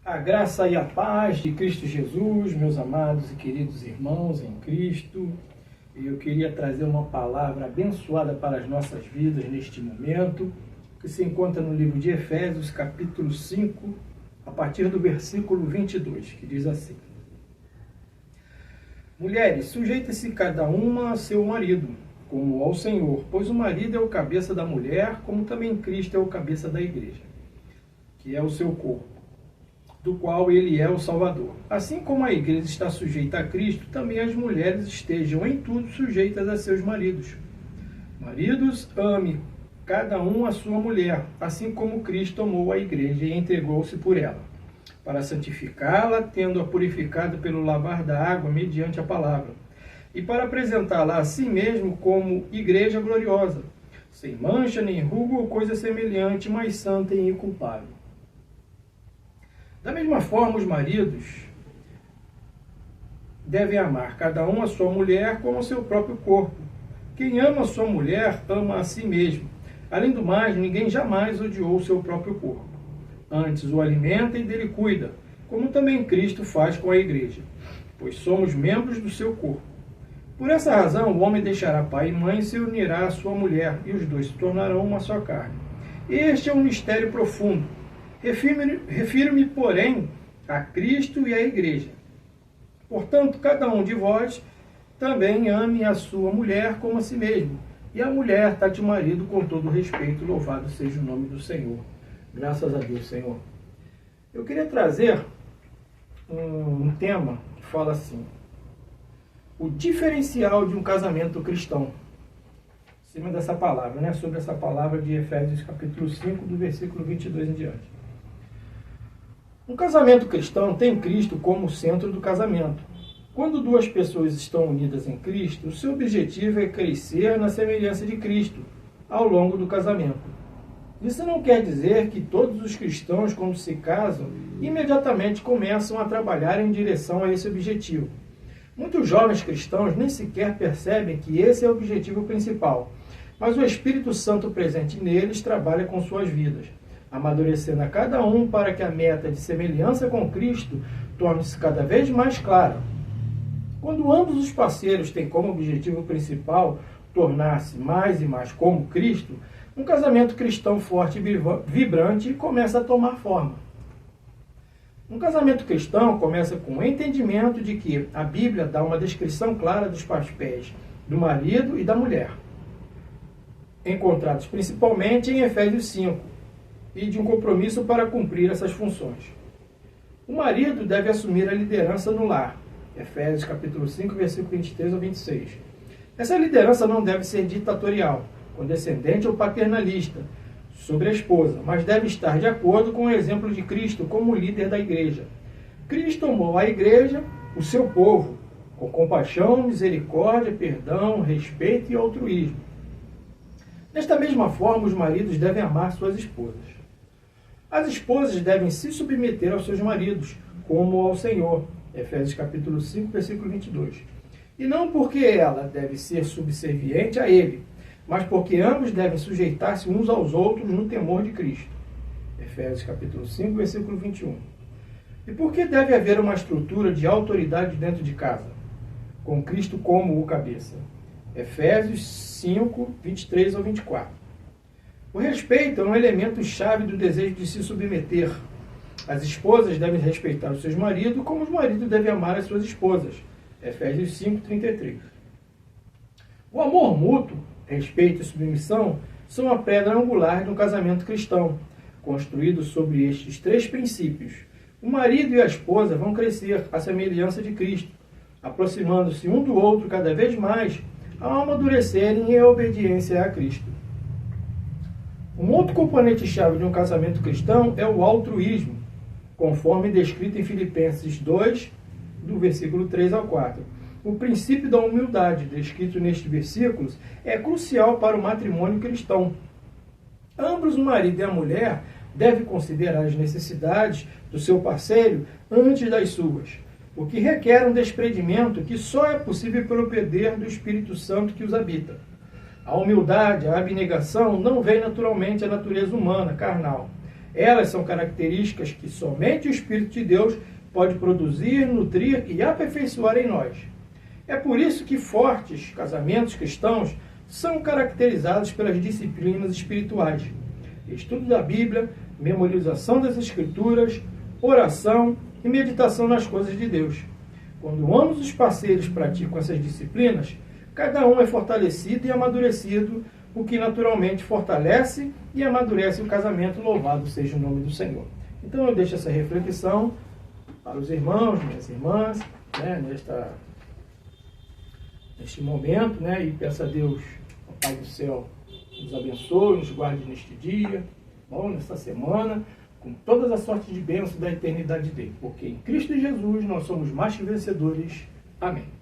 A graça e a paz de Cristo Jesus, meus amados e queridos irmãos em Cristo. Eu queria trazer uma palavra abençoada para as nossas vidas neste momento, que se encontra no livro de Efésios, capítulo 5, a partir do versículo 22, que diz assim: Mulheres, sujeita-se cada uma a seu marido, como ao Senhor, pois o marido é o cabeça da mulher, como também Cristo é o cabeça da igreja, que é o seu corpo, do qual ele é o Salvador. Assim como a igreja está sujeita a Cristo, também as mulheres estejam em tudo sujeitas a seus maridos. Maridos, ame cada um a sua mulher, assim como Cristo amou a igreja e entregou-se por ela, para santificá-la, tendo-a purificado pelo lavar da água mediante a palavra, e para apresentá-la a si mesmo como igreja gloriosa, sem mancha, nem ruga ou coisa semelhante, mas santa e inculpável. Da mesma forma, os maridos devem amar cada um a sua mulher como o seu próprio corpo. Quem ama a sua mulher, ama a si mesmo. Além do mais, ninguém jamais odiou o seu próprio corpo. Antes o alimenta e dele cuida, como também Cristo faz com a igreja, pois somos membros do seu corpo. Por essa razão, o homem deixará pai e mãe e se unirá à sua mulher, e os dois se tornarão uma só carne. Este é um mistério profundo. Refiro-me, porém, a Cristo e à igreja. Portanto, cada um de vós também ame a sua mulher como a si mesmo, e a mulher trate o marido com todo respeito. Louvado seja o nome do Senhor. Graças a Deus, Senhor. Eu queria trazer um tema que fala assim: o diferencial de um casamento cristão. Em cima dessa palavra, né? Sobre essa palavra de Efésios capítulo 5, do versículo 22 em diante. Um casamento cristão tem Cristo como centro do casamento. Quando duas pessoas estão unidas em Cristo, o seu objetivo é crescer na semelhança de Cristo ao longo do casamento. Isso não quer dizer que todos os cristãos, quando se casam, imediatamente começam a trabalhar em direção a esse objetivo. Muitos jovens cristãos nem sequer percebem que esse é o objetivo principal, mas o Espírito Santo presente neles trabalha com suas vidas, amadurecendo a cada um para que a meta de semelhança com Cristo torne-se cada vez mais clara. Quando ambos os parceiros têm como objetivo principal tornar-se mais e mais como Cristo, um casamento cristão forte e vibrante começa a tomar forma. Um casamento cristão começa com o entendimento de que a Bíblia dá uma descrição clara dos papéis do marido e da mulher, encontrados principalmente em Efésios 5, e de um compromisso para cumprir essas funções. O marido deve assumir a liderança no lar, Efésios capítulo 5, versículo 23 ao 26. Essa liderança não deve ser ditatorial, condescendente ou paternalista sobre a esposa, mas deve estar de acordo com o exemplo de Cristo como líder da igreja. Cristo amou a igreja, o seu povo, com compaixão, misericórdia, perdão, respeito e altruísmo. Desta mesma forma, os maridos devem amar suas esposas. As esposas devem se submeter aos seus maridos, como ao Senhor, Efésios capítulo 5, versículo 22. E não porque ela deve ser subserviente a ele, mas porque ambos devem sujeitar-se uns aos outros no temor de Cristo. Efésios capítulo 5, versículo 21. E por que deve haver uma estrutura de autoridade dentro de casa, com Cristo como o cabeça? Efésios 5, 23 ao 24. O respeito é um elemento-chave do desejo de se submeter. As esposas devem respeitar os seus maridos, como os maridos devem amar as suas esposas. Efésios 5, 33. O amor mútuo, respeito e submissão são a pedra angular de um casamento cristão, construído sobre estes três princípios. O marido e a esposa vão crescer à semelhança de Cristo, aproximando-se um do outro cada vez mais, ao amadurecerem em obediência a Cristo. Um outro componente-chave de um casamento cristão é o altruísmo, conforme descrito em Filipenses 2, do versículo 3 ao 4. O princípio da humildade, descrito nestes versículos, é crucial para o matrimônio cristão. Ambos, o marido e a mulher, devem considerar as necessidades do seu parceiro antes das suas, o que requer um desprendimento que só é possível pelo poder do Espírito Santo que os habita. A humildade, a abnegação, não vem naturalmente à natureza humana, carnal. Elas são características que somente o Espírito de Deus pode produzir, nutrir e aperfeiçoar em nós. É por isso que fortes casamentos cristãos são caracterizados pelas disciplinas espirituais: estudo da Bíblia, memorização das Escrituras, oração e meditação nas coisas de Deus. Quando ambos os parceiros praticam essas disciplinas, cada um é fortalecido e amadurecido, o que naturalmente fortalece e amadurece o casamento. Louvado seja o nome do Senhor. Então eu deixo essa reflexão para os irmãos, minhas irmãs, né, neste momento, né, e peço a Deus, o Pai do céu, nos abençoe, nos guarde neste dia, bom, nesta semana, com todas as sortes de bênçãos da eternidade dele, porque em Cristo Jesus nós somos mais que vencedores. Amém.